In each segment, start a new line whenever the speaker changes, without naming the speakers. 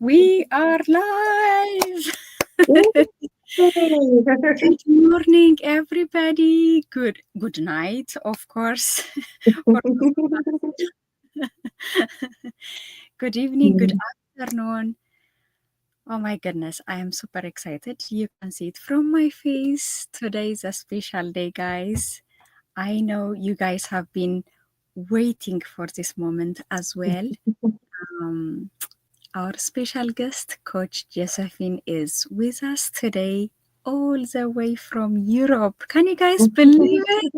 We are live.
Yay.
Good morning, everybody. Good night, of course. For good evening, good afternoon. Oh my goodness, I am super excited. You can see it from my face. Today is a special day, guys. I know you guys have been waiting for this moment as well. Um, Our special guest, Coach Josephine, is with us today, all the way from Europe. Can you guys believe it?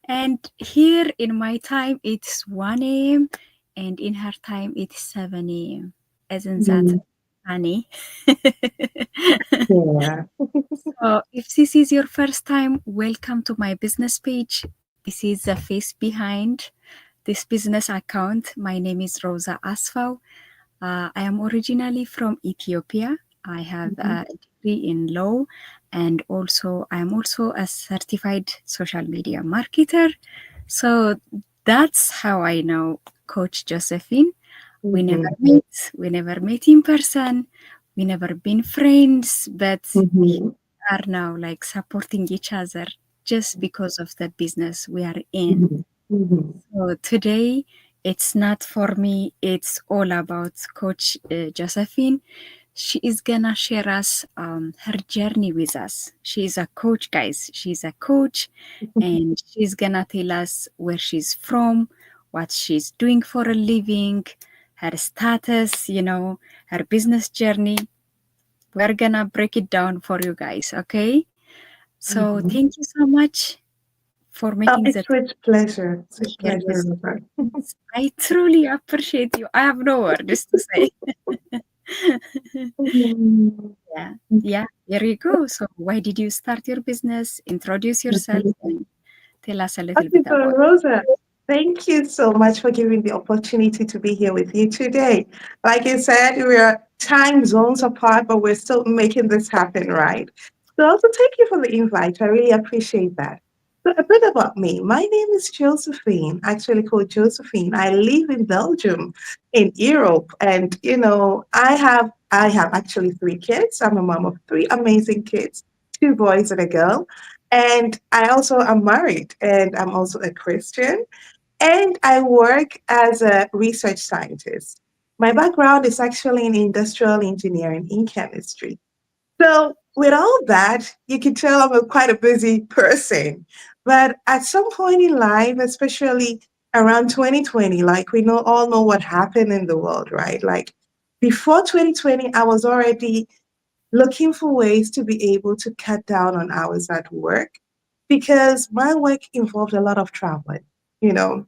And here in my time, it's 1 a.m., and in her time, it's 7 a.m. Isn't that funny?
Yeah.
So, if this is your first time, welcome to my business page. This is the face behind this business account. My name is Rosa Asfau. I am originally from Ethiopia. I have a degree in law, and also I am also a certified social media marketer. So that's how I know Coach Josephine. We never
Mhm.
met. We never met in person. We never been friends, but we
Mhm.
are now like supporting each other just because of the business we are in.
Mhm. Mhm.
So today, it's not for me, it's all about Coach Josephine. She is gonna share us her journey with us. She's a coach, guys. She's a coach, and she's gonna tell us where she's from, what she's doing for a living, her status, her business journey. We're gonna break it down for you guys, okay? So
Mhm.
thank you so much for
Oh,
making the
it's with pleasure. It's
time
with
here
pleasure,
with
Rosa.
me. I truly appreciate you. I have no words to say.
Mhm.
Yeah, yeah, here you go. So, why did you start your business? Introduce yourself and tell us a little
Okay,
bit
so
about.
Rosa, thank you so much for giving the opportunity to be here with you today. Like you said, we are time zones apart, but we're still making this happen, right? So also thank you for the invite. I really appreciate that. So a bit about me. My name is Josephine, actually called Josephine. I live in Belgium, in Europe, and I have actually three kids. I'm a mom of three amazing kids, two boys and a girl. And I also am married and I'm also a Christian. And I work as a research scientist. My background is actually in industrial engineering in chemistry. So, with all that, you can tell I'm quite a busy person. But at some point in life, especially around 2020, like we all know what happened in the world, right? Like before 2020, I was already looking for ways to be able to cut down on hours at work because my work involved a lot of traveling, you know.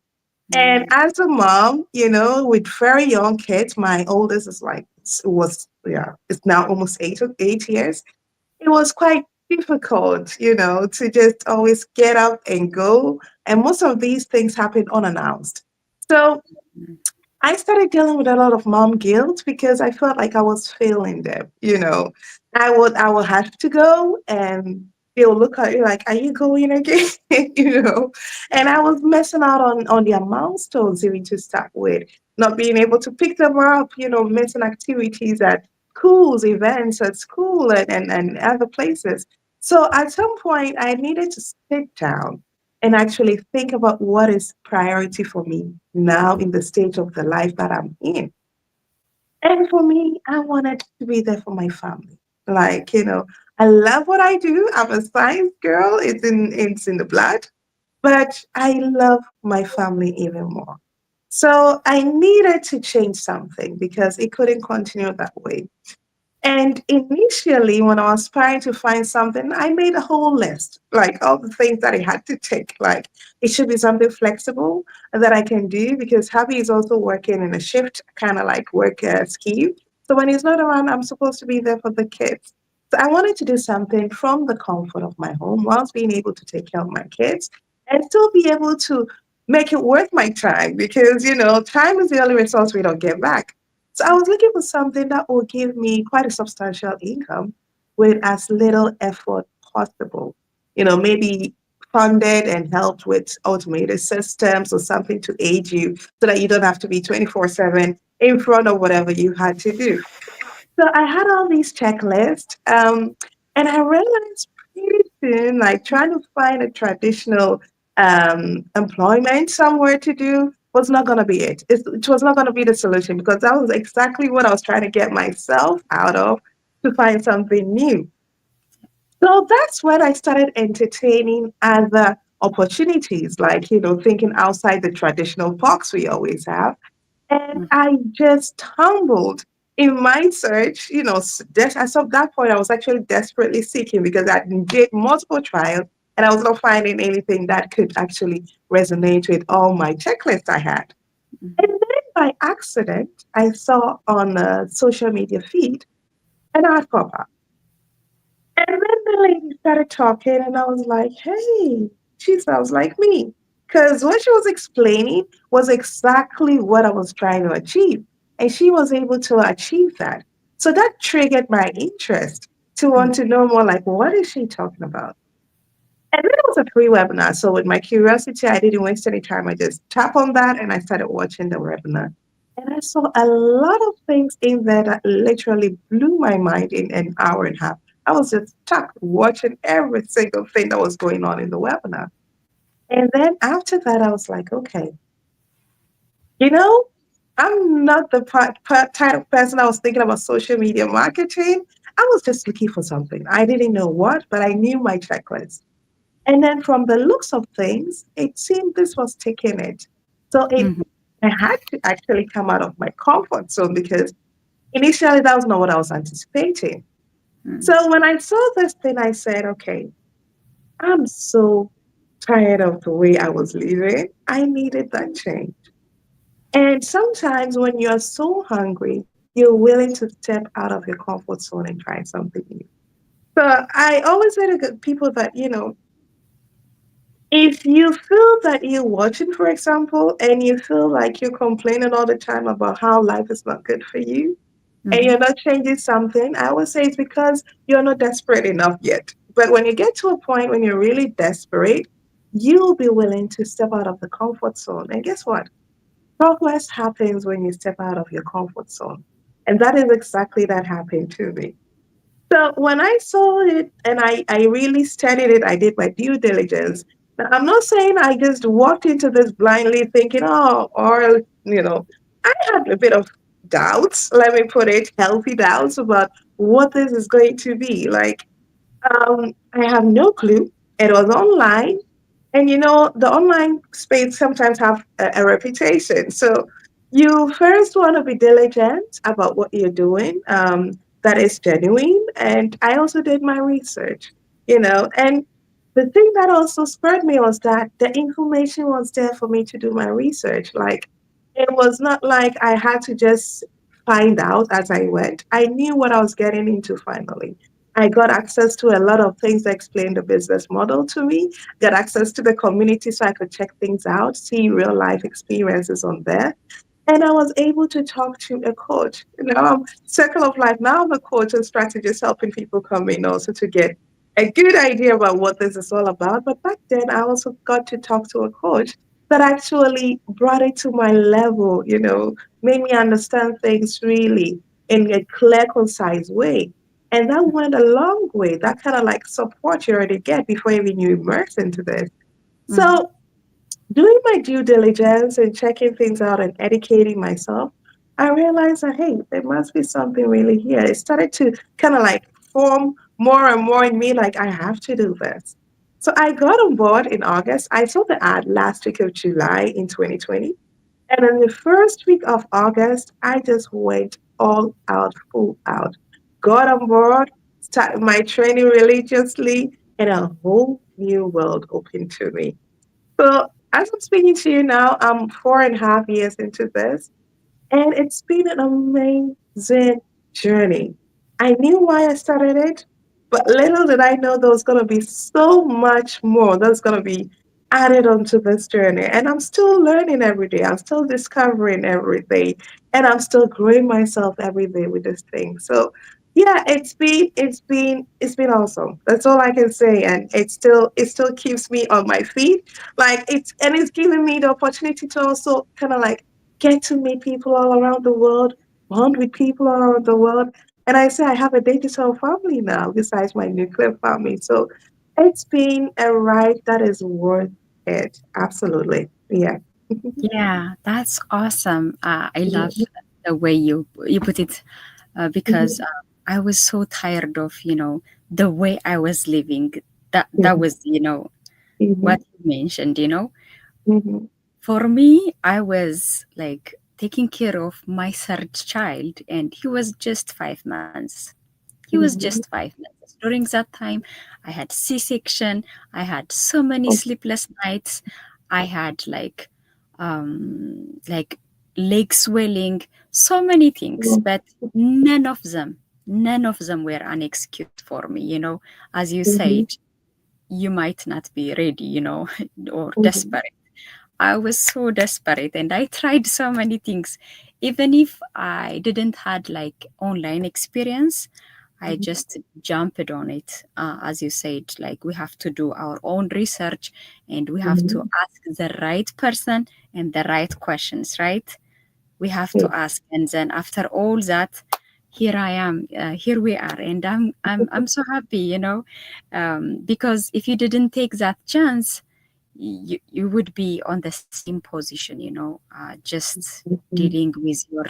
And
Mm,
as a mom, with very young kids, my oldest is like was yeah, it's now almost 8 years. It was quite difficult, to just always get up and go. And most of these things happen unannounced. So
mm,
I started dealing with a lot of mom guilt because I felt like I was failing them. I would have to go and they'll look at you like, are you going again? you know. And I was messing out on their milestones even to start with, not being able to pick them up, missing activities at schools, events at school and other places. So at some point I needed to sit down and actually think about what is priority for me now in the stage of the life that I'm in. And for me, I wanted to be there for my family. Like, I love what I do. I'm a science girl. It's in the blood, but I love my family even more. So I needed to change something because it couldn't continue that way. And initially, when I was trying to find something, I made a whole list, like all the things that I had to take. Like it should be something flexible that I can do because hubby is also working in a shift, kind of like work scheme. So when he's not around, I'm supposed to be there for the kids. So I wanted to do something from the comfort of my home whilst being able to take care of my kids and still be able to make it worth my time because, time is the only resource we don't get back. So I was looking for something that will give me quite a substantial income with as little effort possible. Maybe funded and helped with automated systems or something to aid you so that you don't have to be 24/7 in front of whatever you had to do. So I had all these checklists, and I realized pretty soon, like trying to find a traditional employment somewhere to do was not going to be it. It was not going to be the solution because that was exactly what I was trying to get myself out of to find something new. So that's when I started entertaining other opportunities, like, thinking outside the traditional box we always have. And
Mm,
I just tumbled in my search. As of that point, I was actually desperately seeking because I did multiple trials and I was not finding anything that could actually resonate with all my checklists I had. And
mhm,
then by accident, I saw on a social media feed an ad pop up. And then the lady started talking, and I was like, hey, she sounds like me. Because what she was explaining was exactly what I was trying to achieve. And she was able to achieve that. So that triggered my interest to
mm,
want to know more like, what is she talking about? And then it was a free webinar. So with my curiosity, I didn't waste any time. I just tap on that and I started watching the webinar. And I saw a lot of things in there that literally blew my mind in an hour and a half. I was just stuck watching every single thing that was going on in the webinar. And then after that, I was like, okay, you know, I'm not the type of person I was thinking about social media marketing. I was just looking for something. I didn't know what, but I knew my checklist. And then from the looks of things, it seemed this was taking it. So
mhm,
I had to actually come out of my comfort zone because initially that was not what I was anticipating.
mm,
So when I saw this thing, I said, okay, I'm so tired of the way I was living. I needed that change. And sometimes when you're so hungry, you're willing to step out of your comfort zone and try something new. So I always say to people that, if you feel that you're watching, for example, and you feel like you're complaining all the time about how life is not good for you and
mhm,
you're not changing something, I would say it's because you're not desperate enough yet. But when you get to a point when you're really desperate, you'll be willing to step out of the comfort zone. And guess what? Progress happens when you step out of your comfort zone. And that is exactly that happened to me. So when I saw it and I really studied it, I did my due diligence. Now, I'm not saying I just walked into this blindly thinking, oh, or, I had a bit of doubts, let me put it, healthy doubts about what this is going to be. Like, I have no clue. It was online. And the online space sometimes have a reputation. So you first want to be diligent about what you're doing. That is genuine. And I also did my research, and the thing that also spurred me was that the information was there for me to do my research. Like it was not like I had to just find out as I went. I knew what I was getting into finally. I got access to a lot of things that explained the business model to me, got access to the community so I could check things out, see real life experiences on there. And I was able to talk to a coach. Circle of Life. Now I'm a coach and strategist helping people come in also to get a good idea about what this is all about. But back then, I also got to talk to a coach that actually brought it to my level, made me understand things really in a clear, concise way. And that went a long way. That kind of like support you already get before even you immerse into this.
mhm,
So doing my due diligence and checking things out and educating myself, I realized that, hey, there must be something really here. It started to kind of like form more and more in me, like, I have to do this. So I got on board in August. I saw the ad last week of July in 2020. And in the first week of August, I just went all out, full out. Got on board, started my training religiously, and a whole new world opened to me. So as I'm speaking to you now, I'm 4.5 years into this, and it's been an amazing journey. I knew why I started it, but little did I know there was going to be so much more that's going to be added onto this journey. And I'm still learning every day. I'm still discovering every day. And I'm still growing myself every day with this thing. So yeah, it's been awesome. That's all I can say. And it still keeps me on my feet. Like it's giving me the opportunity to also kind of like get to meet people all around the world, bond with people all around the world. And I say I have a digital family now besides my nuclear family. So it's been a ride that is worth it. Absolutely. Yeah.
Yeah, that's awesome. I love
Mhm,
the way you put it, because
mhm,
I was so tired of the way I was living. That
mhm,
was
mhm,
what you mentioned.
mhm,
For me, I was like taking care of my third child, and he was just 5 months. He was just
mhm,
5 months. During that time, I had C-section. I had so many sleepless nights. I had like leg swelling, so many things, but none of them were an excuse for me. As you said,
mhm,
you might not be ready, or
mhm,
desperate. I was so desperate and I tried so many things. Even if I didn't had like online experience, I
mhm,
just jumped on it. As you said, like we have to do our own research and we have to
mhm.
ask the right person and the right questions, right? We have
Yeah.
to ask, and then after all that, here I am, here we are, and I'm so happy, because if you didn't take that chance, you would be on the same position, just
Mhm,
dealing with your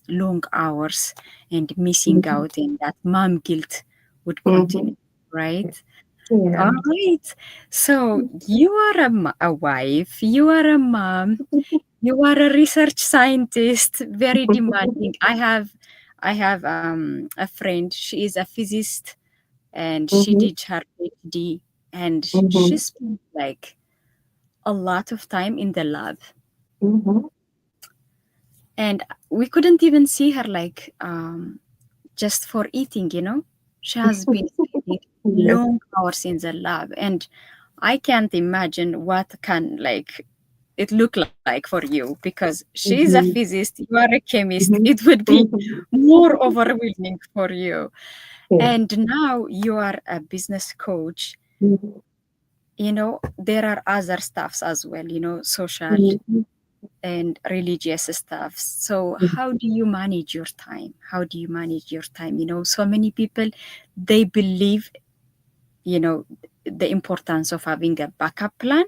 long hours and missing
mhm,
out, and that mom guilt would
mhm.
continue, right?
Yeah.
All right. So you are a wife, you are a mom, you are a research scientist, very demanding. I have a friend. She is a physicist, and she
Mhm,
did her PhD, and she
mhm,
spent like a lot of time in the lab,
mhm.
and we couldn't even see her like just for eating. She has been spending
Yes.
long hours in the lab, and I can't imagine what can like it look like for you, because she is a
Mhm,
physicist, you are a chemist. It
mhm,
would be
mhm.
more overwhelming for you.
Yeah.
And now you are a business coach.
Mhm,
There are other stuffs as well, social
mhm,
and religious stuff. So how do you manage your time? How do you manage your time? So many people, they believe, you know the importance of having a backup plan,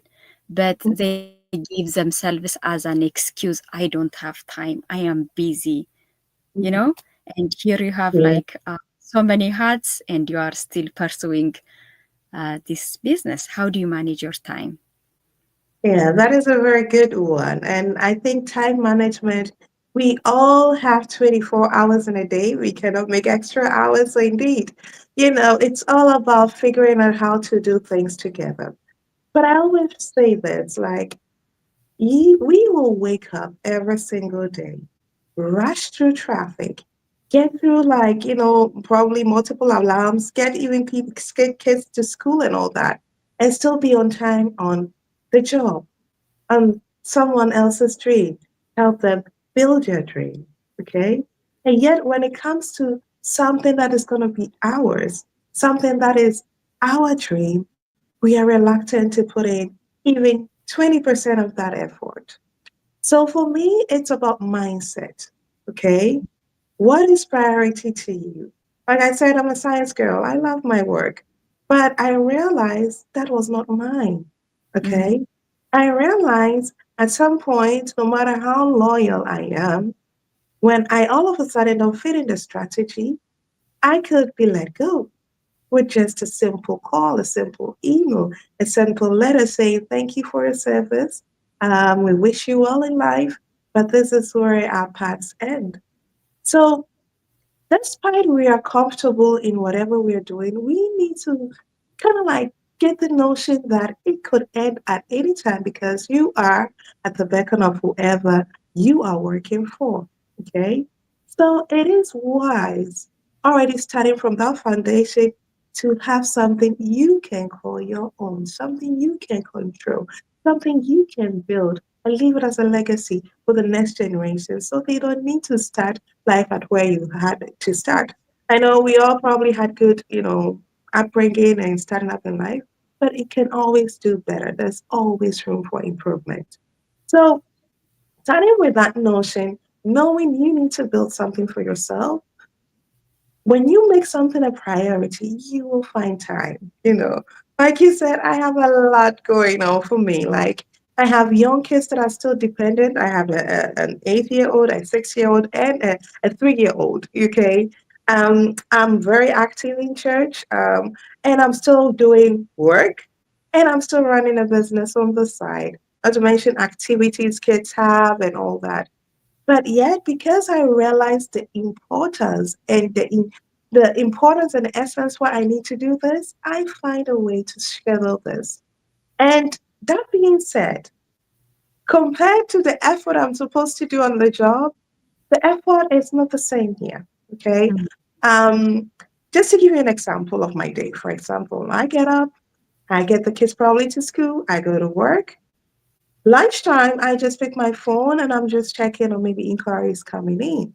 but
mhm.
they give themselves as an excuse, I don't have time, I am busy, you know and here you have
Yeah.
like so many hats, and you are still pursuing this business. How do you manage your time?
Yeah, that is a very good one. And I think time management, we all have 24 hours in a day. We cannot make extra hours. So indeed, it's all about figuring out how to do things together. But I always say this, like, we will wake up every single day, rush through traffic, get through like, probably multiple alarms, get even people, get kids to school and all that, and still be on time on the job, on someone else's dream, help them build your dream. Okay. And yet, when it comes to something that is going to be ours, something that is our dream, we are reluctant to put in even 20% of that effort. So for me, it's about mindset. Okay. What is priority to you? Like I said, I'm a science girl. I love my work. But I realized that was not mine.
Mhm.
Okay. I realized at some point, no matter how loyal I am, when I all of a sudden don't fit in the strategy, I could be let go with just a simple call, a simple email, a simple letter saying, thank you for your service. We wish you well in life, but this is where our paths end. So despite we are comfortable in whatever we're doing, we need to kind of like get the notion that it could end at any time because you are at the beckon of whoever you are working for. Okay. So it is wise already starting from that foundation to have something you can call your own, something you can control, something you can build and leave it as a legacy for the next generation so they don't need to start life at where you had to start. I know we all probably had good, upbringing and starting up in life, but it can always do better. There's always room for improvement. So, starting with that notion, knowing you need to build something for yourself, When you make something a priority, you will find time, you know. Like you said, I have a lot going on for me. Like I have young kids that are still dependent. I have an 8 year old, a 6 year old, and a 3 year old. Okay. I'm very active in church. And I'm still doing work and I'm still running a business on the side. Not to mention activities kids have and all that. But yet, because I realized the importance and the importance and the essence why I need to do this, I find a way to schedule this. And that being said, compared to the effort I'm supposed to do on the job, the effort is not the same here. Okay.
Mhm.
Um, just to give you an example of my day, for example, I get up, I get the kids probably to school, I go to work. Lunchtime, I just pick my phone and I'm just checking on maybe inquiries coming in.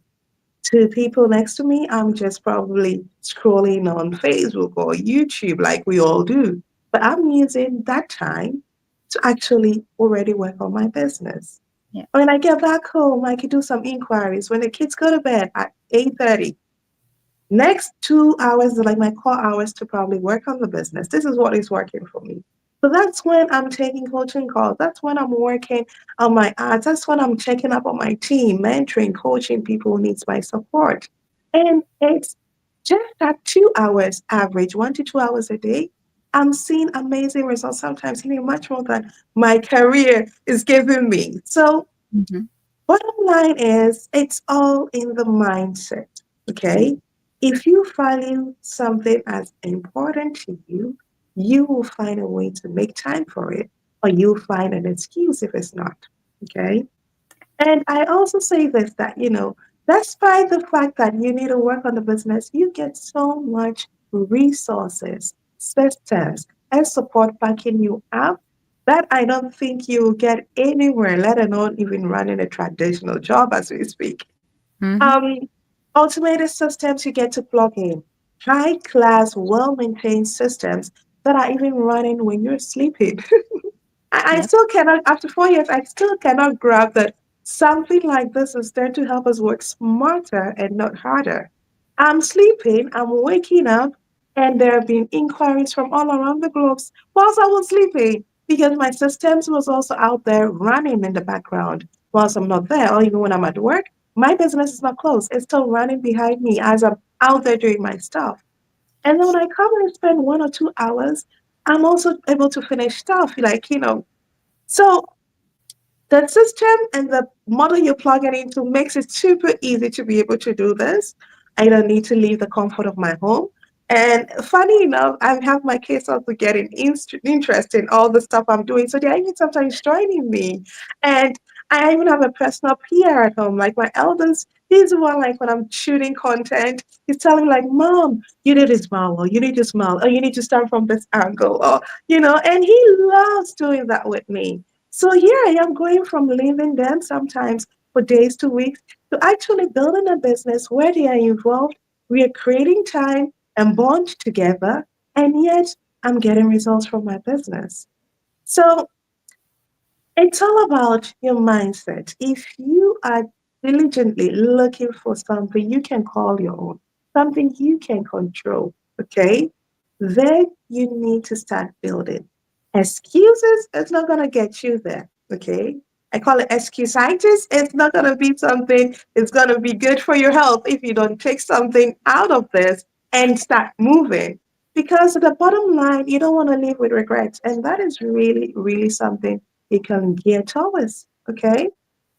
To people next to me, I'm just probably scrolling on Facebook or YouTube like we all do. But I'm using that time to actually already work on my business.
Yeah.
When I get back home, I can do some inquiries. When the kids go to bed at 8:30, next 2 hours are like my core hours to probably work on the business. This is what is working for me. So that's when I'm taking coaching calls. That's when I'm working on my ads. That's when I'm checking up on my team, mentoring, coaching people who needs my support. And it's just that 2 hours average, 1 to 2 hours a day. I'm seeing amazing results, sometimes even much more than my career is giving me. So
Mhm.
bottom line is, it's all in the mindset.
Yeah.
Okay. If you value something as important to you, you will find a way to make time for it, or you'll find an excuse if it's not. Okay. And I also say this that, despite the fact that you need to work on the business, you get so much resources, systems, and support backing you up that I don't think you will get anywhere, let alone even running a traditional job as we speak.
Mhm.
Um, Automated systems you get to plug in, high class, well maintained systems that are even running when you're sleeping. I
Yeah.
still cannot, after 4 years, I still cannot grab that something like this is there to help us work smarter and not harder. I'm sleeping, I'm waking up, and there have been inquiries from all around the globe whilst I was sleeping because my systems was also out there running in the background whilst I'm not there, or even when I'm at work. My business is not closed. It's still running behind me as I'm out there doing my stuff. And then when I come and spend 1 or 2 hours, I'm also able to finish stuff so the system and the model you plug it into makes it super easy to be able to do this. I don't need to leave the comfort of my home. And funny enough, I have my kids also getting interest in all the stuff I'm doing. So they're even sometimes joining me. And I even have a personal PR at home. Like my eldest, he's the one like when I'm shooting content, he's telling me like, Mom, you need to smile, or you need to smile, or you need to start from this angle, and he loves doing that with me. So here I am going from leaving them sometimes for days to weeks to actually building a business where they are involved. We are creating time and bond together, and yet I'm getting results from my business. So it's all about your mindset. If you are diligently looking for something you can call your own, something you can control, okay, then you need to start building. Excuses is not going to get you there, okay? I call it excusitis. It's not going to be something, it's going to be good for your health if you don't take something out of this and start moving. Because at the bottom line, you don't want to live with regrets. And that is really, really something you can gear towards. Okay.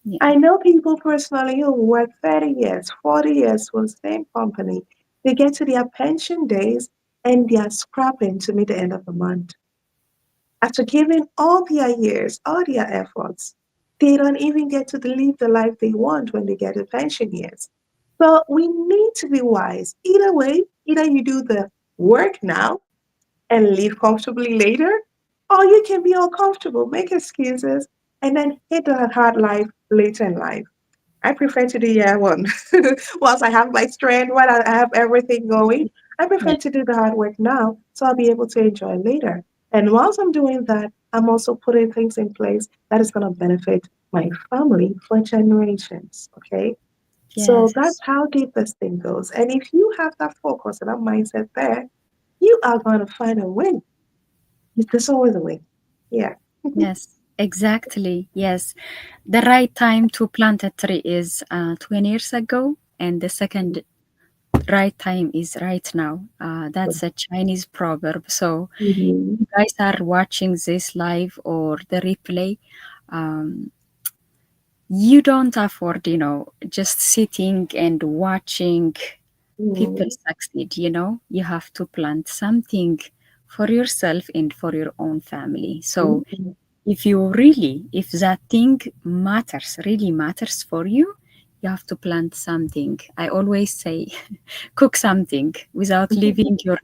Yeah.
I know people personally who work 30 years, 40 years for the same company. They get to their pension days and they are scrapping to meet the end of the month. After giving all their years, all their efforts, they don't even get to live the life they want when they get to pension years. So we need to be wise. Either way, either you do the work now and live comfortably later, or you can be uncomfortable, make excuses, and then hit that hard life later in life. I prefer to do year one. Whilst I have my strength, while I have everything going, I
Yeah.
prefer to do the hard work now so I'll be able to enjoy later. And whilst I'm doing that, I'm also putting things in place that is going to benefit my family for generations. Okay. So
Yes.
that's how deep this thing goes. And if you have that focus and that mindset there, you are going to find a win. There's always a win. Yeah.
Yes, exactly. Yes. The right time to plant a tree is 20 years ago, and the second right time is right now. That's a Chinese proverb. So,
Mhm.
you guys are watching this live or the replay, um, you don't afford, just sitting and watching people
Mhm.
succeed. You have to plant something for yourself and for your own family. So,
Mhm.
if that thing matters, really matters for you, you have to plant something. I always say, cook something without leaving your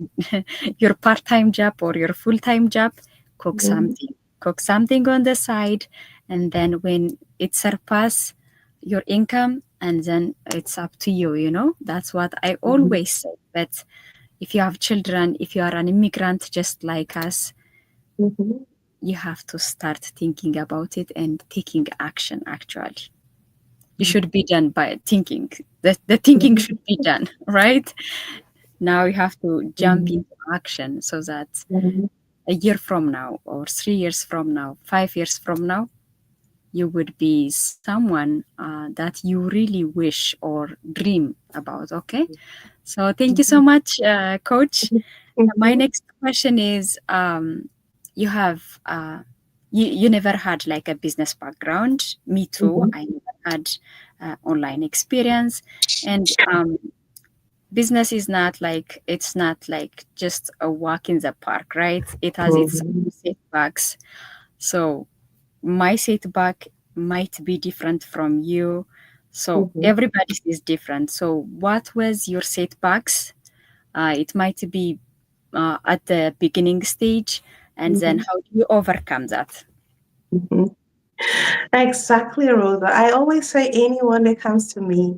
your part-time job or your full-time job. Cook
Mhm.
something. Cook something on the side, and then when it surpass your income, and then it's up to you. That's what I
Mhm.
always say. But if you have children, if you are an immigrant just like us,
Mhm.
you have to start thinking about it and taking action. Actually, you should be done by thinking. The thinking
Mhm.
should be done, right? Now you have to jump
Mhm.
into action so that
Mhm.
a year from now, or 3 years from now, 5 years from now, you would be someone that you really wish or dream about. Okay. So thank you so
Mhm.
much, Coach. My
Mhm.
next question is, you have you never had like a business background. Me too.
Mhm.
I never had online experience, and business is not like, it's not like just a walk in the park, right? It has its
Mhm.
own setbacks. So my setback might be different from you. So
Mhm.
everybody's is different. So what was your setbacks? It might be at the beginning stage, and then
Mhm.
how do you overcome that?
Mhm. Exactly, Rosa. I always say anyone that comes to me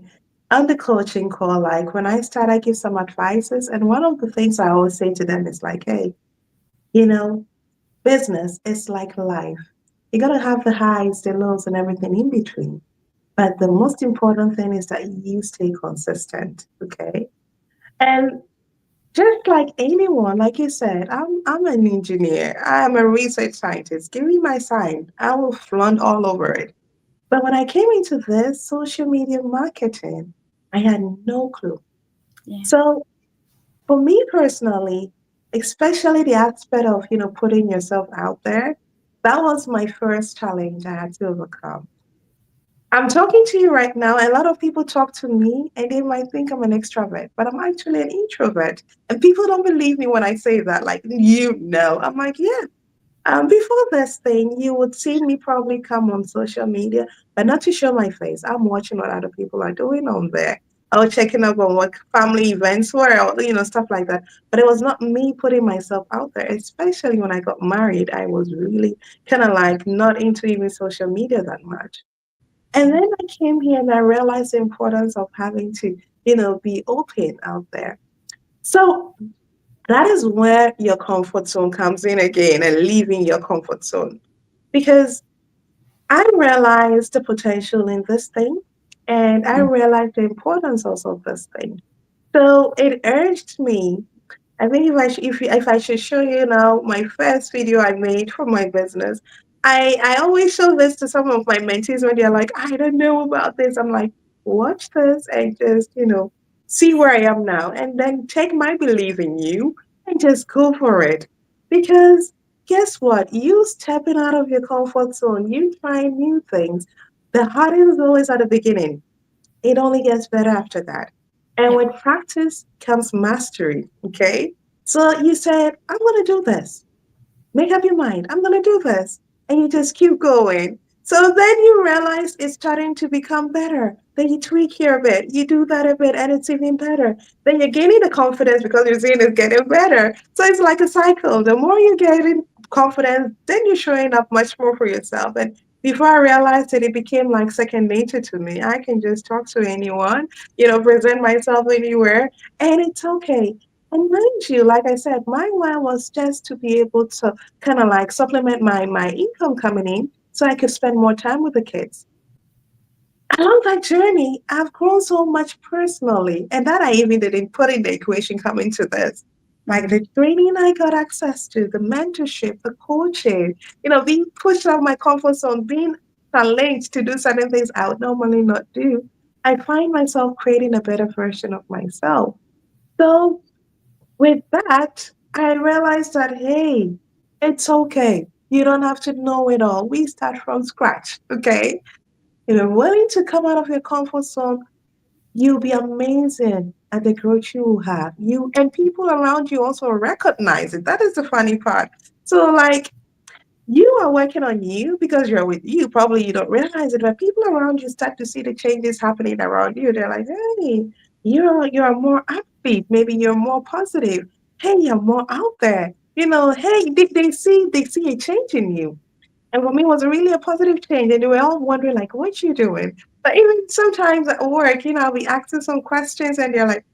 on the coaching call, like when I start, I give some advices. And one of the things I always say to them is like, hey, you know, business is like life. You got to have the highs, the lows, and everything in between. But the most important thing is that you stay consistent, okay? And just like anyone, like you said, I'm an engineer. I'm a research scientist. Give me my sign. I will flaunt all over it. But when I came into this social media marketing, I had no clue.
Yeah,
So for me personally, especially the aspect of, putting yourself out there, that was my first challenge I had to overcome. I'm talking to you right now, and a lot of people talk to me and they might think I'm an extrovert, but I'm actually an introvert. And people don't believe me when I say that, like, I'm like, yeah. Before this thing, you would see me probably come on social media, but not to show my face. I'm watching what other people are doing on there. I was checking up on what family events were, or, stuff like that. But it was not me putting myself out there, especially when I got married. I was really kind of like not into even social media that much. And then I came here and I realized the importance of having to, be open out there. So that is where your comfort zone comes in again and leaving your comfort zone. Because I realized the potential in this thing and I
yeah,
realized the importance also of this thing. So it urged me. I think if I should show you now my first video I made for my business, I always show this to some of my mentees when they're like, I don't know about this. I'm like, watch this and just see where I am now, and then take my belief in you and just go for it. Because guess what? You stepping out of your comfort zone, you trying new things. The hardest is always at the beginning. It only gets better after that. And
yeah,
with practice comes mastery. Okay. So you said, I'm going to do this. Make up your mind. I'm going to do this. And you just keep going. So then you realize it's starting to become better. Then you tweak here a bit. You do that a bit, and it's even better. Then you're gaining the confidence because you're seeing it's getting better. So it's like a cycle. The more you're getting confidence, then you're showing up much more for yourself. And before I realized it, it became like second nature to me. I can just talk to anyone, present myself anywhere, and it's okay. And mind you, like I said, my why was just to be able to kind of like supplement my income coming in so I could spend more time with the kids. along that journey, I've grown so much personally, and that I even didn't put in the equation coming to this. Like
Mm-hmm.
the training I got access to, the mentorship, the coaching, being pushed out of my comfort zone, being challenged to do certain things I would normally not do. I find myself creating a better version of myself. So with that, I realized that, hey, it's okay. You don't have to know it all. We start from scratch, okay? If you're willing to come out of your comfort zone, you'll be amazing at the growth you will have. You and people around you also recognize it. That is the funny part. So, like, you are working on you because you're with you. Probably you don't realize it, but people around you start to see the changes happening around you. They're like, hey, you're more upbeat. Maybe you're more positive. Hey, you're more out there. Hey, they see a change in you. And for me, it was really a positive change. And they were all wondering, like, what you doing? But even sometimes at work, I'll be asking some questions and they're like,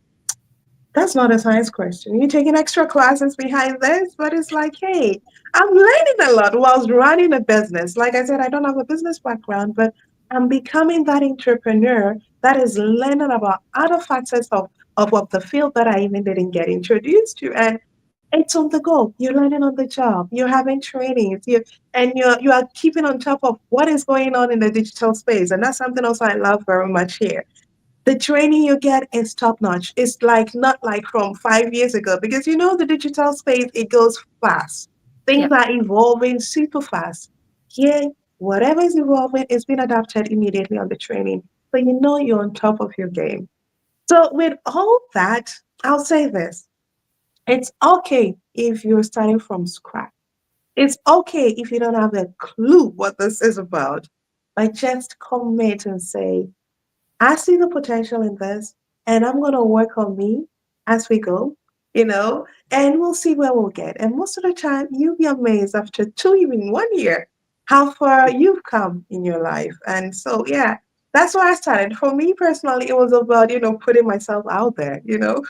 that's not a science question. You're taking extra classes behind this, but it's like, hey, I'm learning a lot whilst running a business. Like I said, I don't have a business background, but I'm becoming that entrepreneur that is learning about other facets of the field that I even didn't get introduced to. And it's on the go. You're learning on the job. You're having trainings. You are keeping on top of what is going on in the digital space. And that's something else I love very much here. The training you get is top notch. It's like not like from 5 years ago because the digital space, it goes fast. Things
Yep.
are evolving super fast. Here, whatever is evolving is being adapted immediately on the training. So you're on top of your game. So with all that, I'll say this. It's okay if you're starting from scratch. It's okay if you don't have a clue what this is about. But just commit and say, I see the potential in this, and I'm going to work on me as we go, and we'll see where we'll get. And most of the time, you'll be amazed after 2, even 1 year, how far you've come in your life. And so, yeah, that's where I started. For me personally, it was about, putting myself out there. Now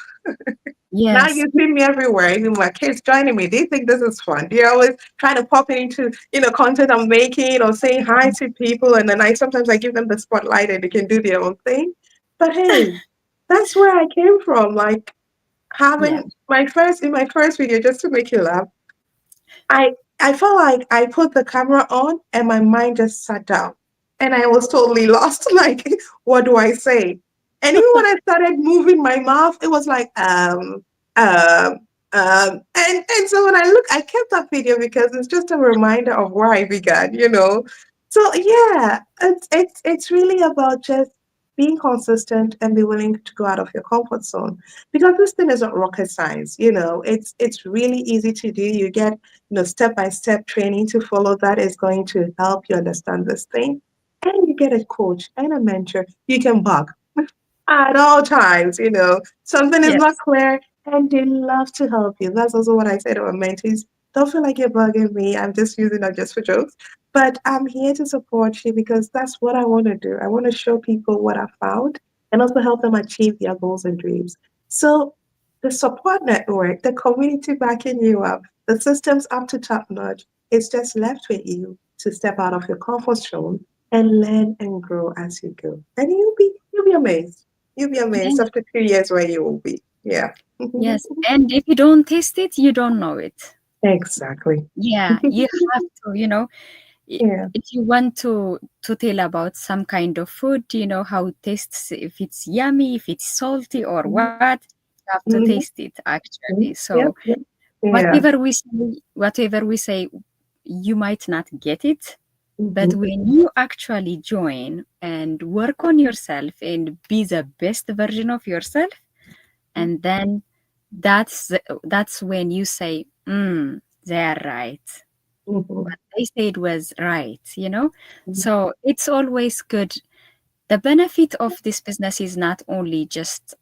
Yes.
you see me everywhere. Even my kids joining me. They think this is fun. They're always trying to pop into, content I'm making or saying hi to people. And then sometimes I give them the spotlight and they can do their own thing. But hey, that's where I came from. Like
Yeah.
having in my first video, just to make you laugh, I I felt like I put the camera on and my mind just sat down and I was totally lost. Like, what do I say? And even when I started moving my mouth, it was like and so when I kept that video because it's just a reminder of where I began. So yeah, it's really about just being consistent and be willing to go out of your comfort zone because this thing isn't rocket science. It's really easy to do. You get step by step training to follow that is going to help you understand this thing. And you get a coach and a mentor you can bug at all times. Something is not
Yes.
clear and they love to help you. That's also what I say to my mentees. Don't feel like you're bugging me. I'm just using that just for jokes. But I'm here to support you because that's what I want to do. I want to show people what I found and also help them achieve their goals and dreams. So the support network, the community backing you up, the systems up to top notch, it's just left with you to step out of your comfort zone and learn and grow as you go. And you'll be amazed. You'll be amazed
Yeah.
after 2 years where you will be. Yeah.
Yes. And if you don't taste it, you don't know it.
Exactly.
Yeah, you have to, i-
Yeah.
if you want to tell about some kind of food, how it tastes, if it's yummy, if it's salty or
Mhm.
what, you have to taste
Mhm.
it actually.
Mhm.
So
Yep. Yep. Yeah.
whatever we say, you might not get it, but
Mhm.
when you actually join and work on yourself and be the best version of yourself, and then that's when you say, they're right.
Mhm.
What they said was right.
Mhm.
So it's always good. The benefit of this business is not only just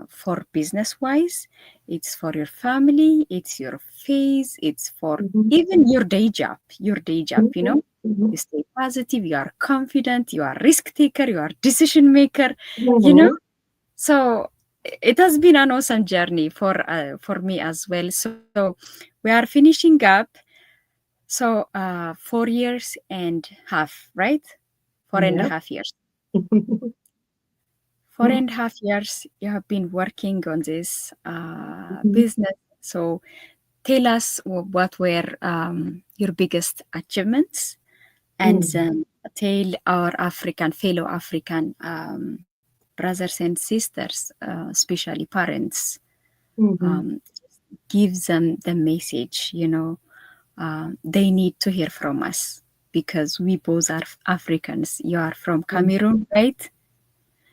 for business wise, it's for your family, it's your face, it's for
Mhm.
even your day job. Your day job,
Mhm.
you
Mhm.
stay positive, you are confident, you are risk taker, you are decision maker, you know.
Mhm.
So it has been an awesome journey for me as well. So we are finishing up. So 4 years and half, right? Four and a
Yep.
half years. Four and a half years you have been working on this
Mhm.
business. So tell us what were your biggest achievements, and
Mm.
then tell our African fellow African brothers and sisters, especially parents,
Mhm.
um, give them the message. They need to hear from us because we both are Africans. You are from
Mm.
Cameroon, right?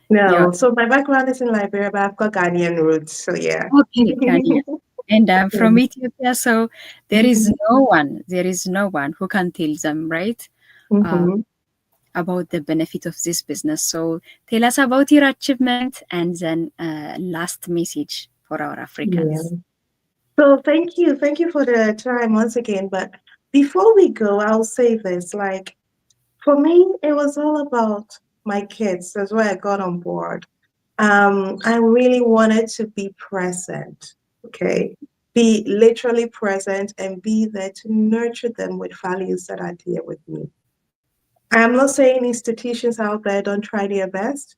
Yeah.
No, so my background is in Liberia, but I've got Ghanaian roots, so yeah.
Okay, Kanye. And I'm from
Mm.
Ethiopia, so there is no one who can tell them, right? Uh,
Mhm.
about the benefit of this business. So tell us about your achievement and then last message for our
Yeah.
Africans.
So thank you for the time once again. But before we go, I'll say this, like, for me, it was all about my kids. That's why I got on board. I really wanted to be present, okay? Be literally present and be there to nurture them with values that are dear with me. I'm not saying institutions out there don't try their best,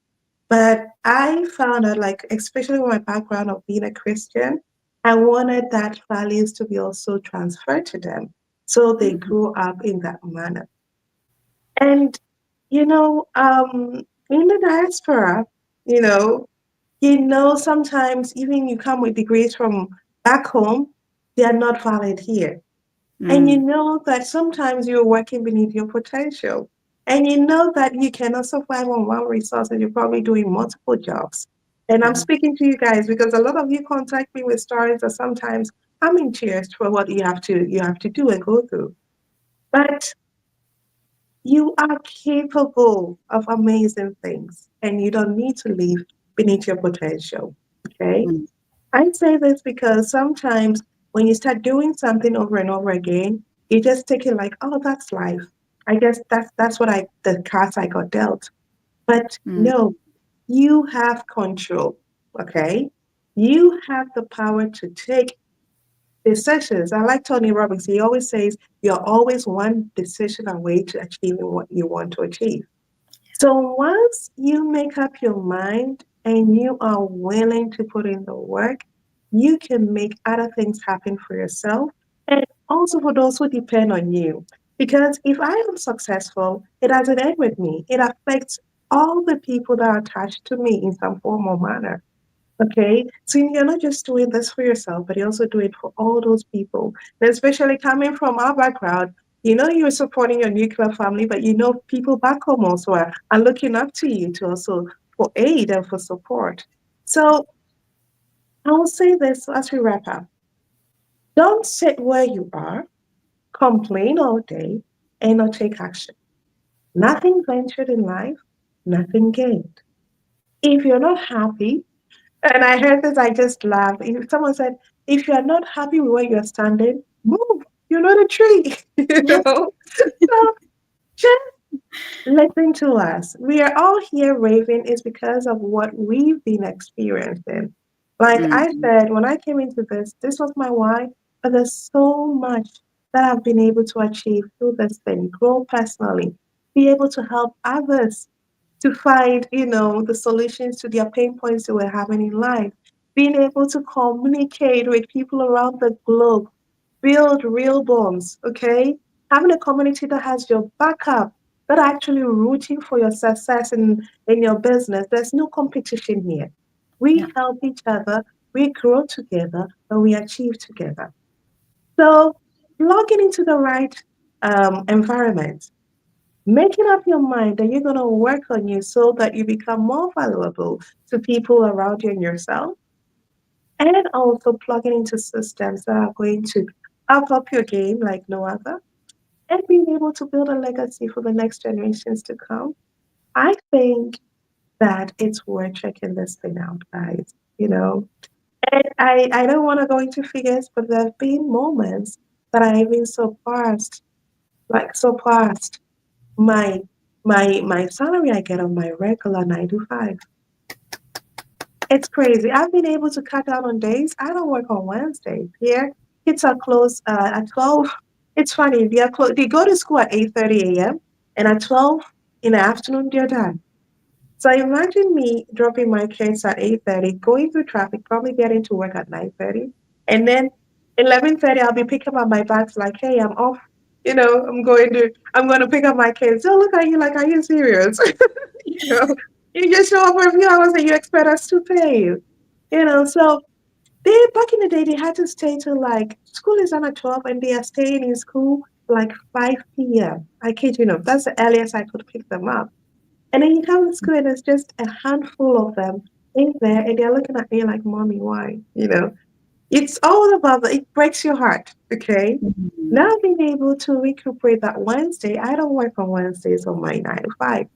but I found out, like, especially with my background of being a Christian, I wanted that values to be also transferred to them so they
Mhm.
grew up in that manner. And, in the diaspora, you know, sometimes even you come with degrees from back home, they are not valid here. And you
Mm,
know that sometimes you're working beneath your potential. And you know that you cannot survive on one resource and you're probably doing multiple jobs. And I'm
mhm,
speaking to you guys because a lot of you contact me with stories that sometimes I'm in tears for what you have to do and go through. But you are capable of amazing things and you don't need to live beneath your potential. Okay?
mm,
I say this because sometimes when you start doing something over and over again, you just take it like, oh, that's life. I guess that's what the cards I got dealt. But
mm.
no, you have control. Okay? You have the power to take decisions. I like Tony Robbins. He always says you're always one decision away to achieving what you want to achieve. So once you make up your mind and you are willing to put in the work, you can make other things happen for yourself and also for those who depend on you. Because if I am successful, it doesn't end with me. It affects all the people that are attached to me in some form or manner. Okay, so you're not just doing this for yourself, but you also do it for all those people. And especially coming from our background, you're supporting your nuclear family, but people back home also are looking up to you to also for aid and for support. So I will say this as we wrap up. Don't sit where you are, complain all day, and not take action. Nothing ventured in life, nothing gained. If you're not happy, and I heard this, I just laughed. If someone said, if you're not happy with where you're standing, move. You're not a tree. So just listen to us. We are all here raving is because of what we've been experiencing. Like
Mm,
I said, when I came into this was my why, but there's so much that I've been able to achieve through this thing, grow personally, be able to help others to find, the solutions to their pain points they were having in life, being able to communicate with people around the globe, build real bonds, okay? Having a community that has your backup, that are actually rooting for your success in your business. There's no competition here.
yeah.
We help each other, we grow together, and we achieve together. So, logging into the right environment, making up your mind that you're going to work on you so that you become more valuable to people around you and yourself, and also plugging into systems that are going to up your game like no other, and being able to build a legacy for the next generations to come. I think that it's worth checking this thing out, guys. And I don't want to go into figures, but there have been moments that I even surpassed my my salary I get on my regular 9 to 5. It's crazy. I've been able to cut down on days. I don't work on Wednesdays. Here, kids are closed at 12. It's funny. They go to school at 8:30 a.m. and at 12 in the afternoon they're done. So imagine me dropping my kids at 8:30, going through traffic, probably getting to work at 9:30, and then 11:30 I'll be picking up my bags like, hey, I'm off. I'm going to pick up my kids. Oh, look at you! Like, are you serious? you know, you just show up for a few hours and you expect us to pay you. So they back in the day they had to stay till like school is on at 12 and they are staying in school like 5 p.m. I kid you not. That's the earliest I could pick them up. And then you come to school and there's just a handful of them in there and they're looking at me like, Mommy, why? It's all about it breaks your heart, okay?
Mhm.
Now being able to recuperate that Wednesday, I don't work on Wednesdays on my 9 to 5.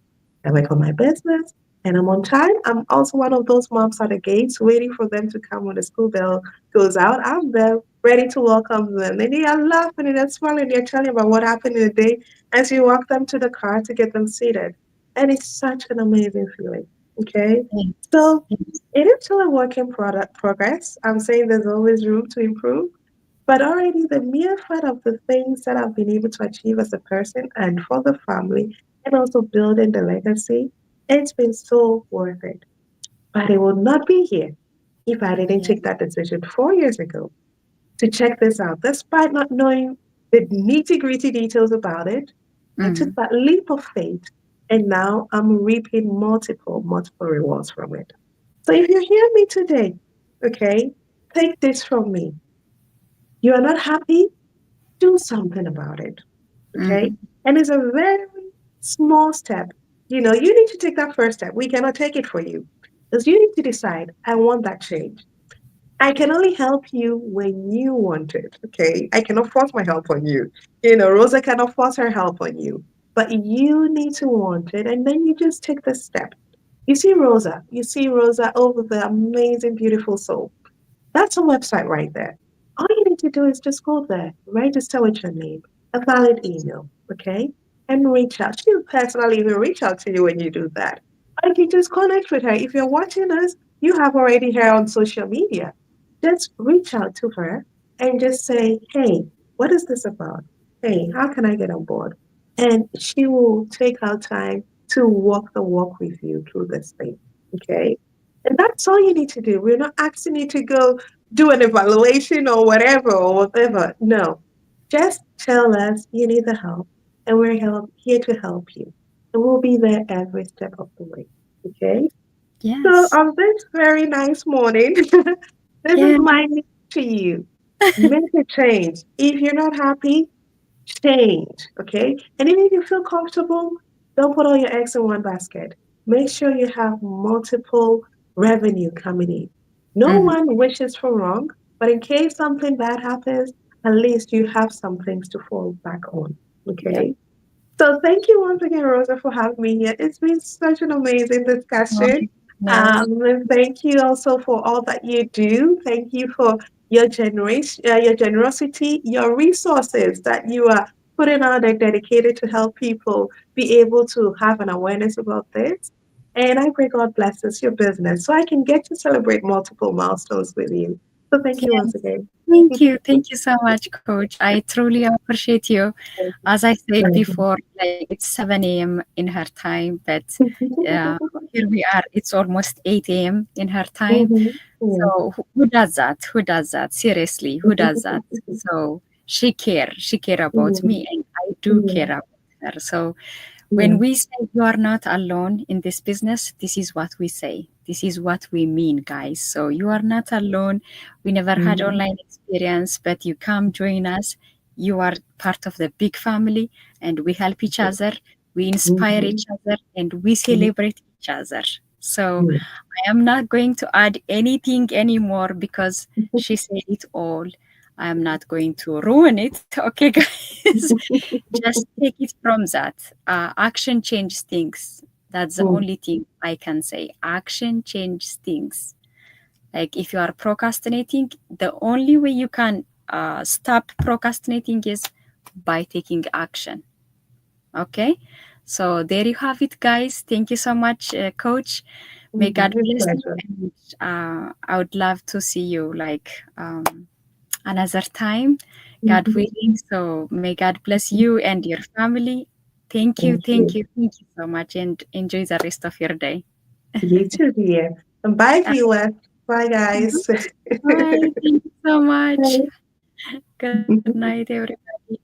I work on my business and I'm on time. I'm also one of those moms at the gates waiting for them to come when the school bell goes out. I'm there ready to welcome them. And they are laughing and they're smiling. They're telling about what happened in the day as you walk them to the car to get them seated. And it's such an amazing feeling. Okay.
Yes,
So
yes.
it is still a work in progress. I'm saying there's always room to improve. But already the mere fact of the things that I've been able to achieve as a person and for the family and also building the legacy, it's been so worth it. But it would not be here if I didn't
Yeah.
take that decision 4 years ago to check this out. Despite not knowing the nitty gritty details about it, I took
Mhm.
that leap of faith and now I'm reaping multiple rewards from it. So if you hear me today, okay, take this from me. You are not happy? Do something about it. Okay.
Mhm.
And it's a very small step. You need to take that first step. We cannot take it for you. Because you need to decide, I want that change. I can only help you when you want it. Okay. I cannot force my help on you. Rosa cannot force her help on you. But you need to want it. And then you just take the step. You see Rosa over the amazing, beautiful soul. That's a website right there. All you need to do is just go there, register with your name, a valid email, okay? And reach out. She'll personally even reach out to you when you do that. Or you can just connect with her. If you're watching us, you have already her on social media. Just reach out to her and just say, hey, what is this about? Hey, how can I get on board? And she will take her time to walk the walk with you through this thing, okay? And that's all you need to do. We're not asking you to go do an evaluation or whatever. No, just tell us you need the help and here to help you. And we'll be there every step of the way. Okay? So
Yes.
on this very nice morning, this is
Yeah.
my need to you. Make a change. If you're not happy, change, okay? And even if you feel comfortable, don't put all your eggs in one basket. Make sure you have multiple revenue coming in. No
Mhm.
one wishes for wrong, but in case something bad happens, at least you have some things to fall back on,
Yep.
okay? So thank you once again, Rosa, for having me here. It's been such an amazing
Oh
discussion.
my goodness.
And thank you also for all that you do. Thank you for your generosity, your resources that you are putting out there dedicated to help people be able to have an awareness about this. And I pray God blesses your business so I can get to celebrate multiple milestones with you. So thank you once
Yes.
again.
Thank you. Thank you so much, Coach. I truly appreciate you. As I said before, like it's 7 a.m. in her time, but uh, here we are. It's almost 8 a.m. in her time.
Mhm. Yeah.
So who does that? Who does that? Seriously, who does that? So she care. She care about
Mhm.
me, and I do care
Yeah.
about her. So
Yeah.
when we say you are not alone in this business, this is what we say. This is what we mean, guys. So you are not alone. We never had
Mhm.
online experience, but you come join us. You are part of the big family, and we help each other. We inspire
Mhm.
each other, and we
Mhm.
celebrate each other. So
Yeah.
I am not going to add anything anymore because she said it all. I am not going to ruin it. Okay, guys. Just take it from that. Action changes things. That's the
Mm.
only thing I can say. Action changes things. Like if you are procrastinating, the only way you can stop procrastinating is by taking action. Okay? So there you have it, guys. Thank you so much, Coach. May
Mhm.
God
With
bless you.
pleasure.
And I would love to see you like another time, God
Mhm.
willing. So may God bless you and your family. Thank you,
Thank you.
thank you, thank you so much, and enjoy the rest of your day.
You too, dear. And bye, viewers. Bye, guys.
Bye. Thank you so much.
Bye.
Good night, everybody.